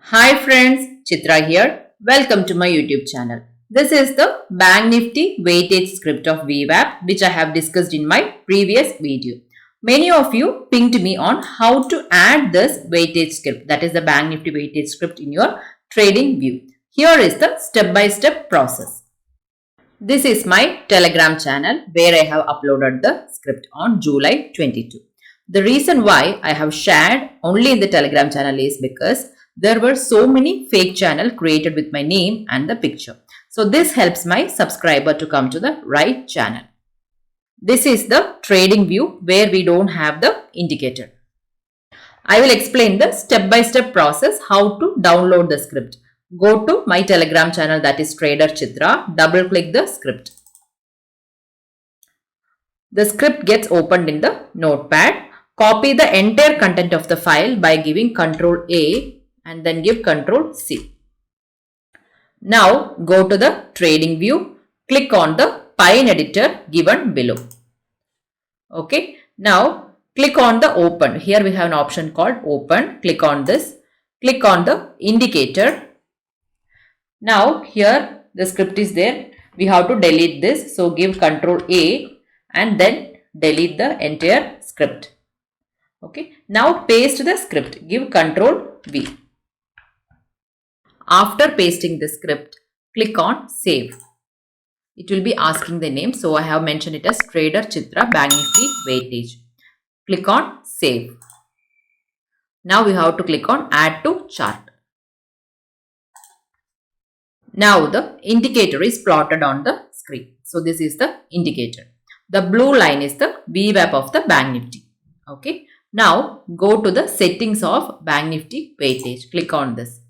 Hi friends, Chitra here. Welcome to my YouTube channel. This is the BankNifty weightage script of VWAP which I have discussed in my previous video. Many of you pinged me on how to add this weightage script, that is the BankNifty weightage script in your trading view. Here is the step-by-step process. This is my Telegram channel where I have uploaded the script on July 22. The reason why I have shared only in the Telegram channel is because there were so many fake channels created with my name and the picture. So this helps my subscriber to come to the right channel. This is the trading view where we don't have the indicator. I will explain the step-by-step process how to download the script. Go to my Telegram channel, that is Trader Chitra. Double click the script. The script gets opened in the notepad. Copy the entire content of the file by giving Ctrl A and then give Ctrl C. Now go to the trading view. Click on the Pine editor given below. Okay. Now click on the open. Here we have an option called open. Click on this. Click on the indicator. Now here the script is there. We have to delete this. So give Ctrl A and then delete the entire script. Okay. Now paste the script. Give Ctrl V. After pasting the script, click on save. It will be asking the name. So I have mentioned it as Trader Chitra BankNifty weightage. Click on save. Now we have to click on add to chart. Now the indicator is plotted on the screen. So this is the indicator. The blue line is the VWAP of the BankNifty. Okay. Now go to the settings of BankNifty weightage. Click on this.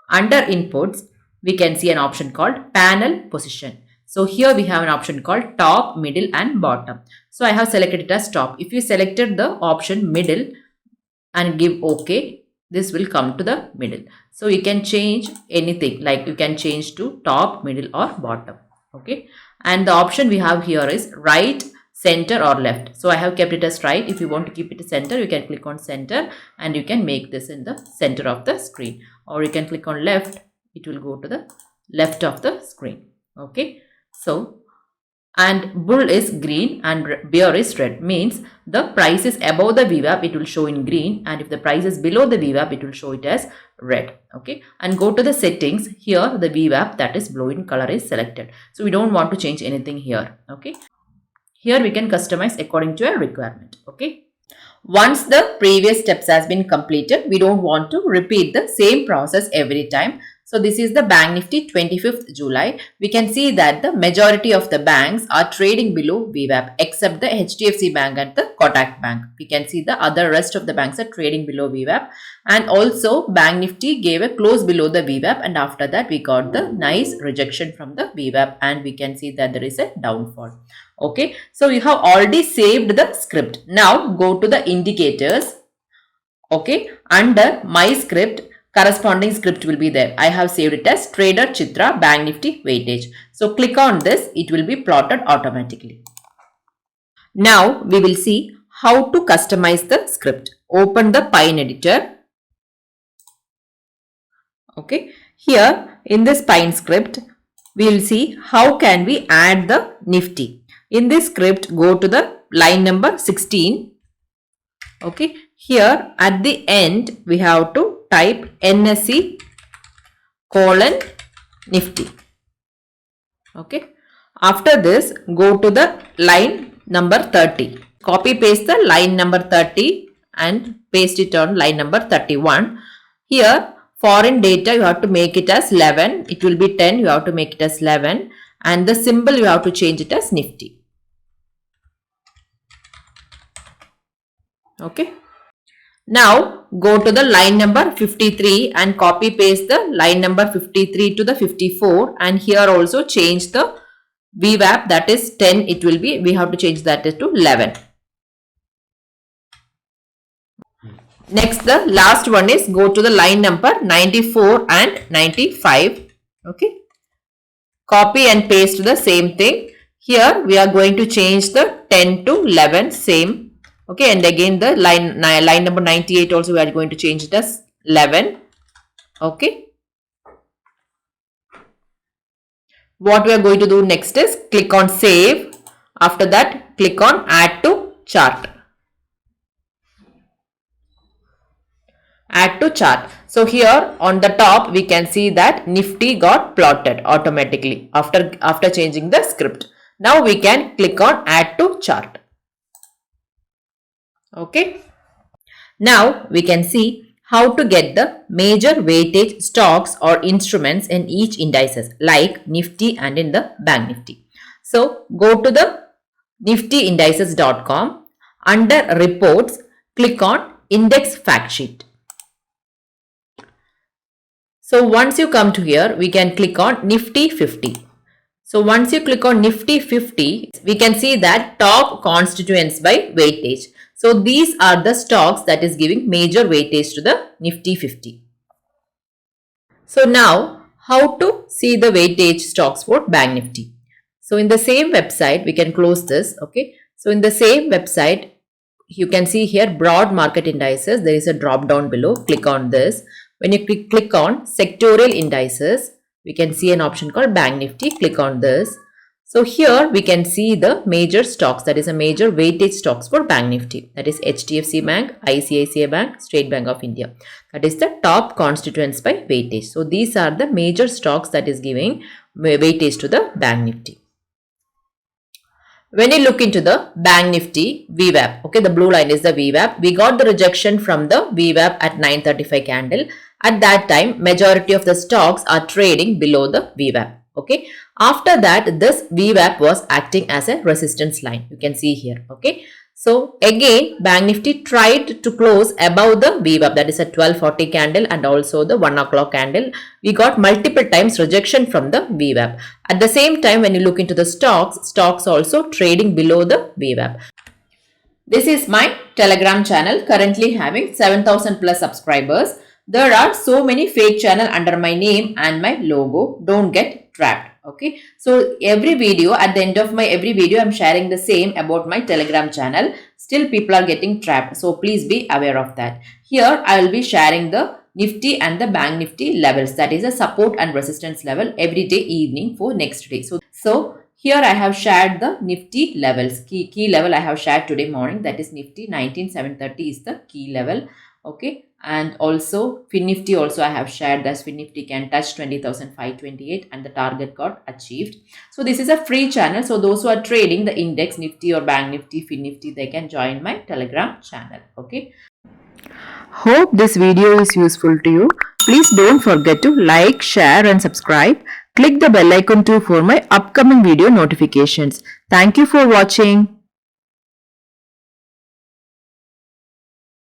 Under inputs, we can see an option called panel position. So here we have an option called top, middle and bottom. So I have selected it as top. If you selected the option middle and give OK, this will come to the middle. So you can change anything, like you can change to top, middle or bottom. Okay. And the option we have here is right, center or left. So I have kept it as right. If you want to keep it center, you can click on center and you can make this in the center of the screen. Or you can click on left, it will go to the left of the screen. Okay. So, and bull is green and bear is red, means the price is above the VWAP, it will show in green, and if the price is below the VWAP, it will show it as red. Okay. And go to the settings. Here the VWAP, that is blue in color, is selected. So we don't want to change anything here. Okay. Here we can customize according to a requirement. Okay. Once the previous steps has been completed, we don't want to repeat the same process every time. So this is the BankNifty 25th July. We can see that the majority of the banks are trading below VWAP except the HDFC Bank and the Kotak Bank. We can see the other rest of the banks are trading below VWAP, and also BankNifty gave a close below the VWAP, and after that we got the nice rejection from the VWAP and we can see that there is a downfall. Okay, so you have already saved the script. Now go to the indicators. Okay, under my script, corresponding script will be there. I have saved it as Trader Chitra BankNifty weightage. So click on this, it will be plotted automatically. Now we will see how to customize the script. Open the Pine editor. Okay, here in this Pine script, we will see how can we add the Nifty. In this script, go to the line number 16. Okay, here at the end, we have to type NSE colon Nifty. Okay, after this, go to the line number 30. Copy paste the line number 30 and paste it on line number 31. Here, foreign data, you have to make it as 11. It will be 10, you have to make it as 11. And the symbol, you have to change it as Nifty. Okay. Now go to the line number 53 and copy paste the line number 53 to the 54, and here also change the VWAP, that is 10, it will be, we have to change that to 11. Next, the last one is go to the line number 94 and 95. Okay. Copy and paste the same thing. Here we are going to change the 10 to 11, same. Okay, and again the line number 98 also we are going to change it as 11. Okay. What we are going to do next is click on save. After that, click on add to chart. Add to chart. So here on the top we can see that Nifty got plotted automatically after changing the script. Now we can click on add to chart. Okay. Now we can see how to get the major weightage stocks or instruments in each indices like Nifty and in the Bank Nifty. So go to the niftyindices.com. Under reports, click on index fact sheet. So once you come to here, we can click on Nifty 50. So once you click on Nifty 50, we can see that top constituents by weightage. So these are the stocks that is giving major weightage to the Nifty 50. So now how to see the weightage stocks for Bank Nifty. So in the same website, we can close this. Okay. So in the same website, you can see here broad market indices. There is a drop down below. Click on this. When you click on sectorial indices, we can see an option called Bank Nifty. Click on this. So here we can see the major stocks, that is a major weightage stocks for Bank Nifty. That is HDFC Bank, ICICI Bank, State Bank of India. That is the top constituents by weightage. So these are the major stocks that is giving weightage to the Bank Nifty. When you look into the Bank Nifty VWAP, okay, the blue line is the VWAP. We got the rejection from the VWAP at 9:35 candle. At that time, majority of the stocks are trading below the VWAP. Okay. After that, this VWAP was acting as a resistance line. You can see here. Okay. So again, Bank Nifty tried to close above the VWAP, that is a 12:40 candle and also the 1 o'clock candle. We got multiple times rejection from the VWAP. At the same time, when you look into the stocks also trading below the VWAP. This is my Telegram channel, currently having 7,000 plus subscribers. There are so many fake channels under my name and my logo. Don't get trapped. Okay. So every video, at the end of my every video, I'm sharing the same about my Telegram channel. Still people are getting trapped. So please be aware of that. Here I will be sharing the Nifty and the Bank Nifty levels. That is a support and resistance level every day evening for next day. So here I have shared the Nifty levels. Key level I have shared today morning. That is Nifty 19730 is the key level. Okay. And also FinNifty also I have shared that FinNifty can touch 20,528 and the target got achieved. So this is a free channel. So those who are trading the index Nifty or Bank Nifty, FinNifty, they can join my Telegram channel. Okay. Hope this video is useful to you. Please don't forget to like, share and subscribe. Click the bell icon too for my upcoming video notifications. Thank you for watching.